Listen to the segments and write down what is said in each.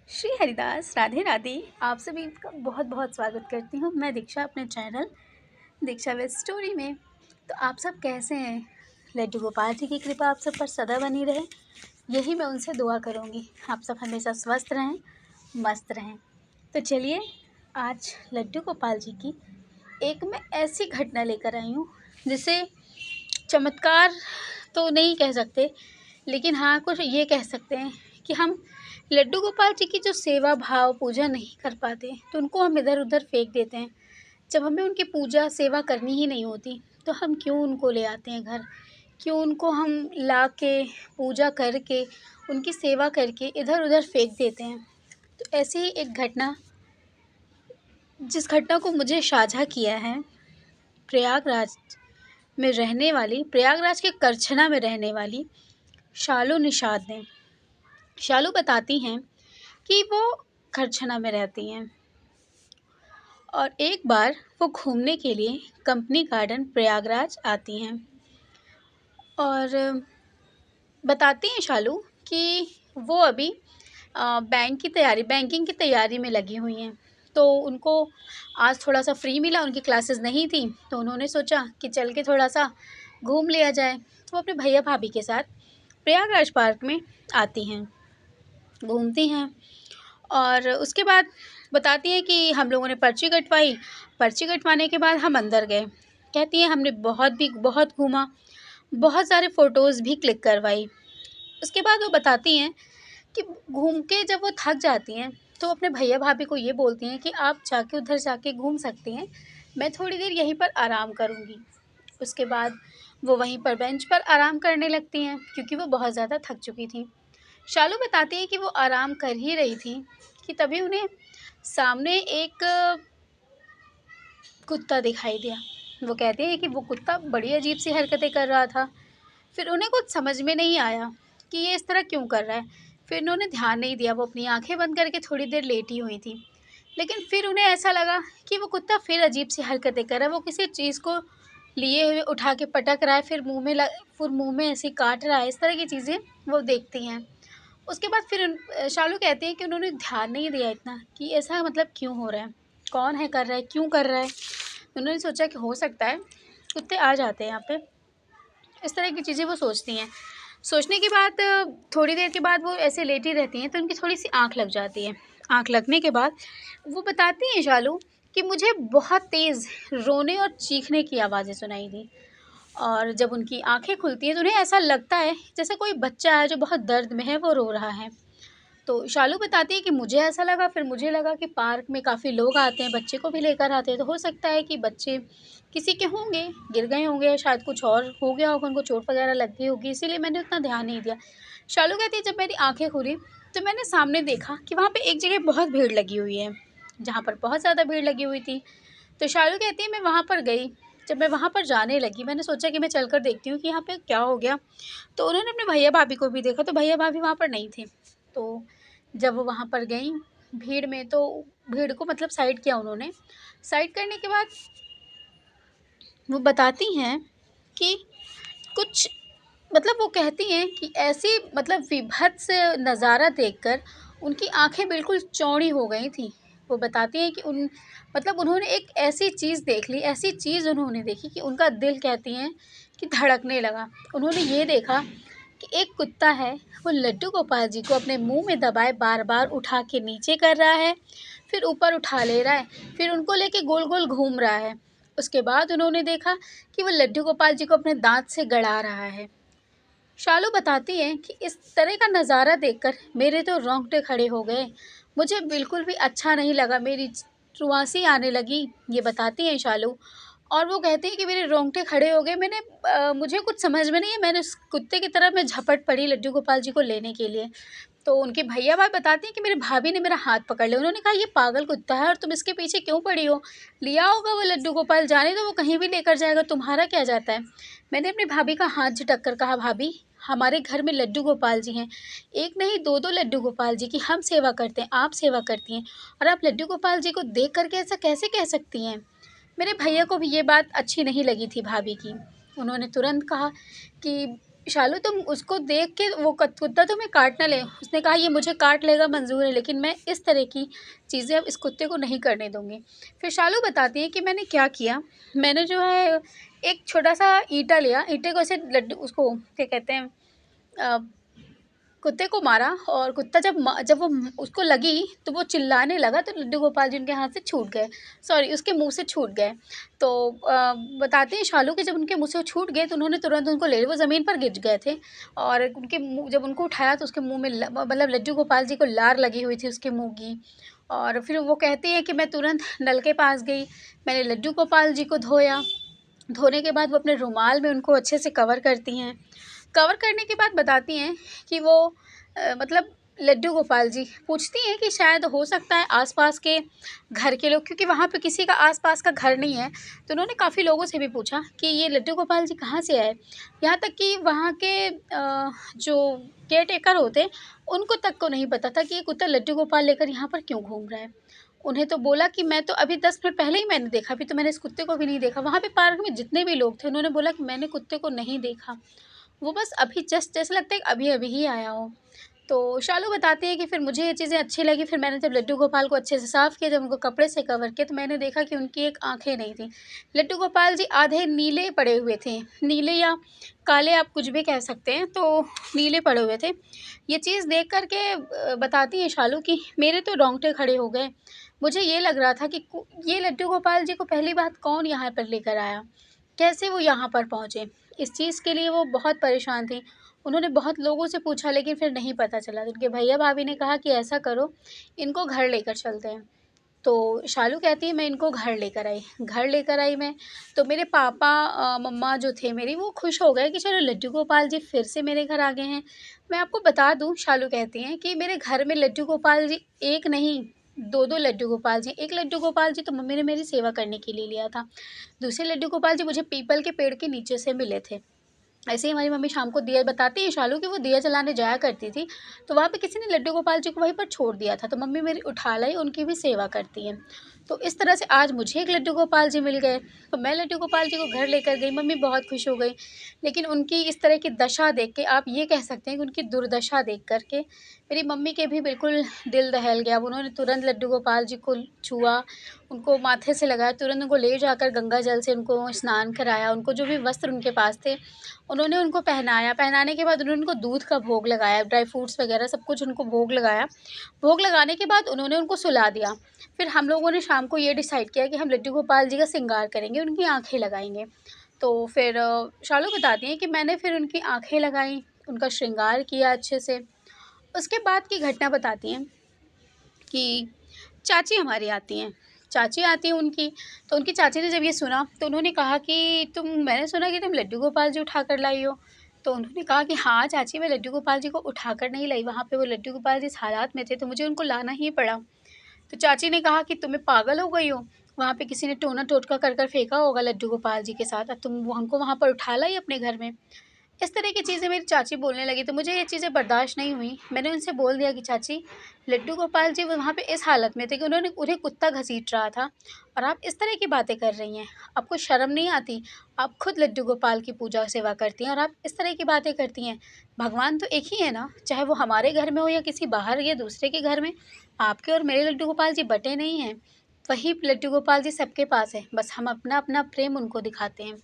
श्री हरिदास राधे राधे। आप सभी का बहुत बहुत स्वागत करती हूँ मैं दीक्षा अपने चैनल दीक्षा विद स्टोरी में। तो आप सब कैसे हैं? लड्डू गोपाल जी की कृपा आप सब पर सदा बनी रहे, यही मैं उनसे दुआ करूँगी। आप सब हमेशा स्वस्थ रहें, मस्त रहें। तो चलिए, आज लड्डू गोपाल जी की एक मैं ऐसी घटना लेकर आई हूँ जिसे चमत्कार तो नहीं कह सकते, लेकिन हाँ कुछ ये कह सकते हैं कि हम लड्डू गोपाल जी की जो सेवा भाव पूजा नहीं कर पाते तो उनको हम इधर उधर फेंक देते हैं। जब हमें उनकी पूजा सेवा करनी ही नहीं होती तो हम क्यों उनको ले आते हैं घर, क्यों उनको हम ला के पूजा करके उनकी सेवा करके इधर उधर फेंक देते हैं। तो ऐसी ही एक घटना, जिस घटना को मुझे साझा किया है प्रयागराज में रहने वाली, प्रयागराज के करछना में रहने वाली शालू निषाद ने। शालू बताती हैं कि वो करछना में रहती हैं और एक बार वो घूमने के लिए कंपनी गार्डन प्रयागराज आती हैं और बताती हैं शालू कि वो अभी बैंकिंग की तैयारी में लगी हुई हैं। तो उनको आज थोड़ा सा फ्री मिला, उनकी क्लासेस नहीं थी, तो उन्होंने सोचा कि चल के थोड़ा सा घूम लिया जाए। तो वो अपने भैया भाभी के साथ प्रयागराज पार्क में आती हैं, घूमती हैं और उसके बाद बताती हैं कि हम लोगों ने पर्ची कटवाई। पर्ची कटवाने के बाद हम अंदर गए। कहती हैं हमने बहुत घूमा, बहुत सारे फ़ोटोज़ भी क्लिक करवाई। उसके बाद वो बताती हैं कि घूम के जब वो थक जाती हैं तो अपने भैया भाभी को ये बोलती हैं कि आप जाके उधर जाके घूम सकते हैं, मैं थोड़ी देर यहीं पर आराम करूँगी। उसके बाद वो वहीं पर बेंच पर आराम करने लगती हैं क्योंकि वो बहुत ज़्यादा थक चुकी थी। शालू बताती है कि वो आराम कर ही रही थी कि तभी उन्हें सामने एक कुत्ता दिखाई दिया। वो कहते हैं कि वो कुत्ता बड़ी अजीब सी हरकतें कर रहा था। फिर उन्हें कुछ समझ में नहीं आया कि ये इस तरह क्यों कर रहा है। फिर उन्होंने ध्यान नहीं दिया, वो अपनी आंखें बंद करके थोड़ी देर लेटी हुई थी। लेकिन फिर उन्हें ऐसा लगा कि वो कुत्ता फिर अजीब सी हरकतें कर रहा है। वो किसी चीज़ को लिए हुए उठा के पटक रहा है, फिर मुँह में ऐसे काट रहा है। इस तरह की चीज़ें वो देखती हैं। उसके बाद फिर शालू कहती हैं कि उन्होंने ध्यान नहीं दिया इतना कि ऐसा मतलब क्यों हो रहा है, कौन है कर रहा है, क्यों कर रहा है। उन्होंने सोचा कि हो सकता है कुत्ते आ जाते हैं यहाँ पे। इस तरह की चीज़ें वो सोचती हैं। सोचने के बाद थोड़ी देर के बाद वो ऐसे लेटी रहती हैं तो उनकी थोड़ी-सी आँख लग जाती है। आँख लगने के बाद वो बताती हैं शालू कि मुझे बहुत तेज़ रोने और चीखने की आवाज़ें सुनाई दी और जब उनकी आँखें खुलती हैं तो उन्हें ऐसा लगता है जैसे कोई बच्चा है जो बहुत दर्द में है, वो रो रहा है। तो शालू बताती है कि मुझे ऐसा लगा, फिर मुझे लगा कि पार्क में काफ़ी लोग आते हैं, बच्चे को भी लेकर आते हैं, तो हो सकता है कि बच्चे किसी के होंगे, गिर गए होंगे या शायद कुछ और हो गया होगा, उनको चोट वगैरह लग गई होगी, इसीलिए मैंने उतना ध्यान नहीं दिया। शालू कहती है जब मेरी आँखें खुली तो मैंने सामने देखा कि वहाँ पे एक जगह बहुत भीड़ लगी हुई है, जहाँ पर बहुत ज़्यादा भीड़ लगी हुई थी। तो शालू कहती है मैं वहाँ पर गई। जब मैं वहाँ पर जाने लगी मैंने सोचा कि मैं चलकर देखती हूँ कि यहाँ पे क्या हो गया। तो उन्होंने अपने भैया भाभी को भी देखा तो भैया भाभी वहाँ पर नहीं थे। तो जब वो वहाँ पर गईं भीड़ में तो भीड़ को मतलब साइड किया उन्होंने। साइड करने के बाद वो बताती हैं कि कुछ मतलब वो कहती हैं कि ऐसी मतलब विभत्स नज़ारा देखकर उनकी आँखें बिल्कुल चौड़ी हो गई थीं। वो बताती हैं कि उन्होंने एक ऐसी चीज़ देख ली, ऐसी चीज़ उन्होंने देखी कि उनका दिल कहती हैं कि धड़कने लगा। उन्होंने ये देखा कि एक कुत्ता है, वो लड्डू गोपाल जी को अपने मुँह में दबाए बार-बार उठा के नीचे कर रहा है, फिर ऊपर उठा ले रहा है, फिर उनको लेके गोल-गोल घूम रहा है। उसके बाद उन्होंने देखा कि वो लड्डू गोपाल जी को अपने दाँत से गड़ा रहा है। शालू बताती हैं कि इस तरह का नज़ारा देखकर मेरे तो रोंगटे खड़े हो गए। मुझे बिल्कुल भी अच्छा नहीं लगा, मेरी रुआँसी आने लगी, ये बताती हैं शालू। और वो कहती हैं कि मेरे रोंगटे खड़े हो गए। मुझे कुछ समझ में नहीं है, मैंने उस कुत्ते की तरह मैं झपट पड़ी लड्डू गोपाल जी को लेने के लिए। तो उनके भैया भाई बताते हैं कि मेरे भाभी ने मेरा हाथ पकड़ लिया। उन्होंने कहा ये पागल कुत्ता है और तुम इसके पीछे क्यों पड़ी हो? लिया होगा वो लड्डू गोपाल, जाने दो, वो कहीं भी लेकर जाएगा, तुम्हारा क्या जाता है? मैंने अपनी भाभी का हाथ झटक कर कहा भाभी हमारे घर में लड्डू गोपाल जी हैं। एक नहीं दो-दो लड्डू गोपाल जी की हम सेवा करते हैं, आप सेवा करती हैं और आप लड्डू गोपाल जी को देख कर के ऐसा कैसे कह सकती हैं? मेरे भैया को भी ये बात अच्छी नहीं लगी थी भाभी की। उन्होंने तुरंत कहा कि शालू तुम उसको देख के वो कुत्ता तुम्हें काट ना ले। उसने कहा ये मुझे काट लेगा मंज़ूर है, लेकिन मैं इस तरह की चीज़ें अब इस कुत्ते को नहीं करने दूँगी। फिर शालू बताती है कि मैंने क्या किया, मैंने जो है एक छोटा-सा ईंटा लिया, ईंटे को ऐसे लड्डू उसको क्या कहते हैं अ, कुत्ते को मारा और कुत्ता जब वो उसको लगी तो वो चिल्लाने लगा, तो लड्डू गोपाल जी उनके हाथ से छूट गए, सॉरी उसके मुँह से छूट गए। तो बताते हैं शालू कि जब उनके मुँह से वो छूट गए तो उन्होंने तुरंत उनको ले लिया, वो ज़मीन पर गिर गए थे और उनके मुँह जब उनको उठाया तो उसके मुँह में मतलब लड्डू गोपाल जी को लार लगी हुई थी उसके मुँह की। और फिर वो कहती हैं कि मैं तुरंत नल के पास गई, मैंने लड्डू गोपाल जी को धोया, धोने के बाद वो अपने रुमाल में उनको अच्छे से कवर करती हैं। कवर करने के बाद बताती हैं कि वो मतलब लड्डू गोपाल जी पूछती हैं कि शायद हो सकता है आस-पास के घर के लोग, क्योंकि वहाँ पे किसी का आस-पास का घर नहीं है, तो उन्होंने काफ़ी लोगों से भी पूछा कि ये लड्डू गोपाल जी कहाँ से आए? यहाँ तक कि वहाँ के जो केयरटेकर होते हैं, उनको तक को नहीं पता था कि ये कुत्ता लड्डू गोपाल लेकर यहाँ पर क्यों घूम रहा है। उन्हें तो बोला कि मैं तो अभी 10 मिनट पहले ही मैंने देखा, अभी तो मैंने इस कुत्ते को भी नहीं देखा। वहाँ पे पार्क में जितने भी लोग थे, उन्होंने बोला कि मैंने कुत्ते को नहीं देखा। वो बस अभी जस्ट जैसे लगता है कि अभी-अभी ही आया हो। तो शालू बताते हैं कि फिर मुझे ये चीज़ें अच्छी लगी, फिर मैंने जब लड्डू गोपाल को अच्छे से साफ़ किया, जब उनको कपड़े से कवर किया, तो मैंने देखा कि उनकी एक आँखें नहीं थीं। लड्डू गोपाल जी आधे नीले पड़े हुए थे, नीले या काले आप कुछ भी कह सकते हैं, तो नीले पड़े हुए थे। ये चीज़ देख कर के बताती है शालू कि मेरे तो रोंगटे खड़े हो गए। मुझे ये लग रहा था कि ये लड्डू गोपाल जी को पहली बात कौन यहाँ पर लेकर आया? कैसे वो यहाँ पर पहुँचे? इस चीज़ के लिए वो बहुत परेशान थीं। उन्होंने बहुत लोगों से पूछा लेकिन फिर नहीं पता चला। तो उनके भैया-भाभी ने कहा कि ऐसा करो, इनको घर लेकर चलते हैं। तो शालू कहती है मैं इनको घर लेकर आई। घर लेकर आई मैं, तो मेरे पापा मम्मा जो थे मेरी वो खुश हो गए कि चलो लड्डू गोपाल जी फिर से मेरे घर आ गए हैं। मैं आपको बता दूँ, शालू कहती हैं कि मेरे घर में लड्डू गोपाल जी एक नहीं, 2-2 लड्डू गोपाल जी। एक लड्डू गोपाल जी तो मम्मी ने मेरी सेवा करने के लिए लिया था। दूसरे लड्डू गोपाल जी मुझे पीपल के पेड़ के नीचे से मिले थे। ऐसे ही हमारी मम्मी शाम को दिया बताती है शालू कि वो दिया जलाने जाया करती थी, तो वहाँ पे किसी ने लड्डू गोपाल जी को वहीं पर छोड़ दिया था, तो मम्मी मेरी उठा लाई, उनकी भी सेवा करती हैं। तो इस तरह से आज मुझे एक लड्डू गोपाल जी मिल गए, तो मैं लड्डू गोपाल जी को घर लेकर गई, मम्मी बहुत खुश हो गई। लेकिन उनकी इस तरह की दशा देख के आप ये कह सकते हैं कि उनकी दुर्दशा देख कर के मेरी मम्मी के भी बिल्कुल दिल दहल गया। अब उन्होंने तुरंत लड्डू गोपाल जी को छुआ, उनको माथे से लगाया, तुरंत उनको ले जाकर गंगा जल से उनको स्नान कराया, उनको जो भी वस्त्र उनके पास थे उन्होंने उनको पहनाया, पहनाने के बाद उन्होंने उनको दूध का भोग लगाया, ड्राई फ्रूट्स वगैरह सब कुछ उनको भोग लगाया। भोग लगाने के बाद उन्होंने उनको सुला दिया। फिर हम लोगों ने शाम को ये डिसाइड किया कि हम लड्डू गोपाल जी का श्रृंगार करेंगे, उनकी आँखें लगाएँगे। तो फिर शालू बताती हैं कि मैंने फिर उनकी आँखें लगाईं, उनका श्रृंगार किया अच्छे से। उसके बाद की घटना बताती हैं कि चाची हमारी आती हैं, चाची आती हैं उनकी, तो उनकी चाची ने जब ये सुना तो उन्होंने कहा कि मैंने सुना कि तुम लड्डू गोपाल जी उठा कर लाई हो। तो उन्होंने कहा कि हाँ चाची, मैं लड्डू गोपाल जी को उठा कर नहीं लाई, वहाँ पे वो लड्डू गोपाल जी इस हालात में थे तो मुझे उनको लाना ही पड़ा। तो चाची ने कहा कि तुम्हें पागल हो गई हो, वहाँ पे किसी ने टोना टोटका कर कर फेंका होगा लड्डू गोपाल जी के साथ और तुम वो उनको वहाँ पर उठा लाई अपने घर में। इस तरह की चीज़ें मेरी चाची बोलने लगी, तो मुझे ये चीज़ें बर्दाश्त नहीं हुई। मैंने उनसे बोल दिया कि चाची, लड्डू गोपाल जी वो वहाँ पे इस हालत में थे कि उन्हें कुत्ता घसीट रहा था और आप इस तरह की बातें कर रही हैं। आपको शर्म नहीं आती? आप खुद लड्डू गोपाल की पूजा सेवा करती हैं और आप इस तरह की बातें करती हैं। भगवान तो एक ही है ना, चाहे वो हमारे घर में हो या किसी बाहर या दूसरे के घर में। आपके और मेरे लड्डू गोपाल जी बँटे नहीं हैं। वही लड्डू गोपाल जी सबके पास है, बस हम अपना-अपना प्रेम उनको दिखाते हैं।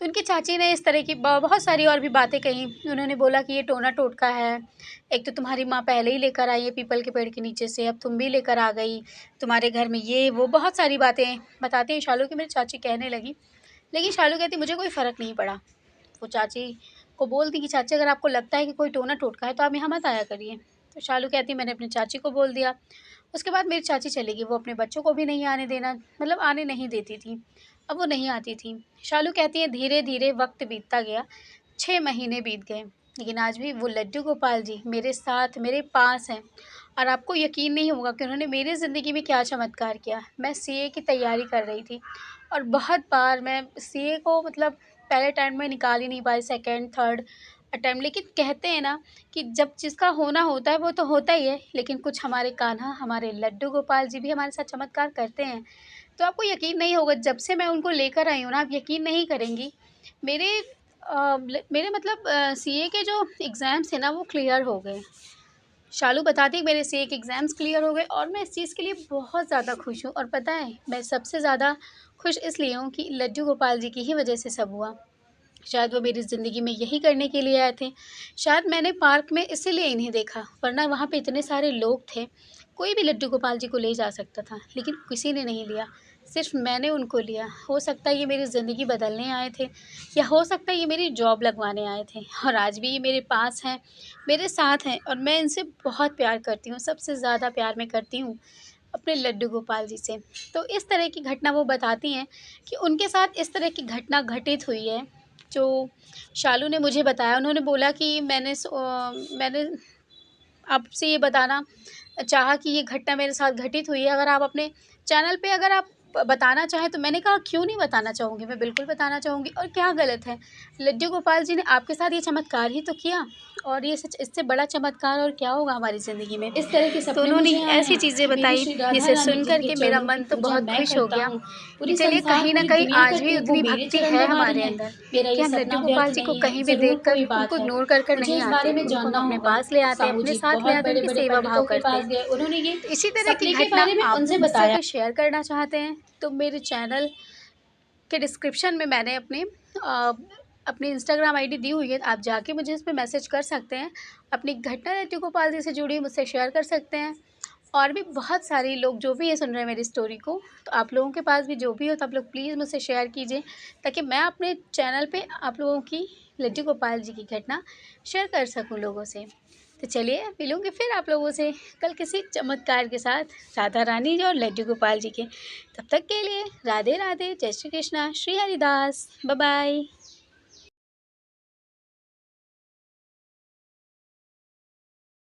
तो उनकी चाची ने इस तरह की बहुत सारी और भी बातें कहीं। उन्होंने बोला कि ये टोना टोटका है, एक तो तुम्हारी माँ पहले ही लेकर आई है पीपल के पेड़ के नीचे से, अब तुम भी लेकर आ गई, तुम्हारे घर में ये वो बहुत सारी बातें बताते हैं शालू की मेरी चाची कहने लगी। लेकिन शालू कहती मुझे कोई फ़र्क नहीं पड़ा। वो चाची को बोलती कि चाची अगर आपको लगता है कि कोई टोना टोटका है तो आप यहाँ मत आया करिए। तो शालू कहती मैंने अपनी चाची को बोल दिया। उसके बाद मेरी चाची चली गई, वो अपने बच्चों को भी नहीं आने देना मतलब आने नहीं देती थी। अब वो नहीं आती थी। शालू कहती है धीरे-धीरे वक़्त बीतता गया, 6 महीने बीत गए, लेकिन आज भी वो लड्डू गोपाल जी मेरे साथ, मेरे पास हैं और आपको यकीन नहीं होगा कि उन्होंने मेरी ज़िंदगी में क्या चमत्कार किया। मैं सीए की तैयारी कर रही थी और बहुत बार मैं सीए को मतलब पहले अटेम्प्ट में निकाल ही नहीं पाई, सेकंड, थर्ड अटेम्प्ट। लेकिन कहते हैं ना कि जब जिसका होना होता है वो तो होता ही है, लेकिन कुछ हमारे कान्हा, हमारे लड्डू गोपाल जी भी हमारे साथ चमत्कार करते हैं। तो आपको यकीन नहीं होगा, जब से मैं उनको लेकर आई हूँ ना, आप यकीन नहीं करेंगी, मेरे मेरे मतलब सीए के जो एग्ज़ाम्स थे ना वो क्लियर हो गए। शालू बताती मेरे सीए के एग्ज़ाम्स क्लियर हो गए और मैं इस चीज़ के लिए बहुत ज़्यादा खुश हूँ। और पता है मैं सबसे ज़्यादा खुश इसलिए हूँ कि लड्डू गोपाल जी की ही वजह से सब हुआ। शायद वो मेरी ज़िंदगी में यही करने के लिए आए थे। शायद मैंने पार्क में इसीलिए इन्हें देखा, वरना वहाँ पे इतने सारे लोग थे, कोई भी लड्डू गोपाल जी को ले जा सकता था, लेकिन किसी ने नहीं लिया, सिर्फ़ मैंने उनको लिया। हो सकता है ये मेरी ज़िंदगी बदलने आए थे, या हो सकता है ये मेरी जॉब लगवाने आए थे, और आज भी ये मेरे पास हैं, मेरे साथ हैं, और मैं इनसे बहुत प्यार करती हूँ। सबसे ज़्यादा प्यार मैं करती हूँ अपने लड्डू गोपाल जी से। तो इस तरह की घटना वो बताती हैं कि उनके साथ इस तरह की घटना घटित हुई है, जो शालू ने मुझे बताया। उन्होंने बोला कि मैंने आपसे ये बताना चाहा कि ये घटना मेरे साथ घटित हुई है, अगर आप अपने चैनल पे अगर आप बताना चाहें तो। मैंने कहा क्यों नहीं बताना चाहूँगी, मैं बिल्कुल बताना चाहूँगी, और क्या गलत है। लड्डू गोपाल जी ने आपके साथ ये चमत्कार ही तो किया, और ये सच इससे बड़ा चमत्कार और क्या होगा हमारी ज़िंदगी में। इस तरह के तो सपने उन्होंने मुझे आए ऐसी हैं, चीज़ें मेरी बताई श्री राधा जिसे रानी सुन कर जिनके के मेरा चरणों की मन तो पूजा बहुत मैं खुश हो करता गया हूँ। कि पूरी चलिए संसार, कहीं न पूरी कहीं दुनिया आज करती भी है वो उतनी मेरे भक्ति चरण है बहार हमारे हैं। अंदर मेरा कि ये हम लड्डू सपना गोपाल व्यर्थ जी को नहीं है, कहीं भी ज़रूर देखकर कोई उनको बात है। इग्नोर कर मुझे नहीं इस आते, बारे में उनको हम जानना अपने होगा। पास ले आते हैं, साहू अपने जी साथ ले बहुत आते हैं, उनकी बड़े-बड़े सेवा भाव पंडितों के करते पास हैं। गए, उन्होंने ये तो इसी तरह की सपने के घटना बारे में आप भी उनसे मुझसे बताया। अगर शेयर करना चाहते हैं तो मेरे चैनल के डिस्क्रिप्शन में मैंने अपनी इंस्टाग्राम आईडी दी हुई है, आप जाके मुझे इस पे मैसेज कर सकते हैं। अपनी घटना लड्डू गोपाल जी से जुड़ी मुझसे शेयर कर सकते हैं। और भी बहुत सारे लोग जो भी ये सुन रहे हैं मेरी स्टोरी को, तो आप लोगों के पास भी जो भी हो तो आप लोग प्लीज़ मुझसे शेयर कीजिए, ताकि मैं अपने चैनल पे आप लोगों की लड्डू गोपाल जी की घटना शेयर कर सकूं लोगों से। तो चलिए मिलूँगी फिर आप लोगों से कल किसी चमत्कार के साथ, राधा रानी जी और लड्डू गोपाल जी के। तब तक के लिए राधे राधे, जय श्री कृष्णा, श्री हरिदास, बाय बाय।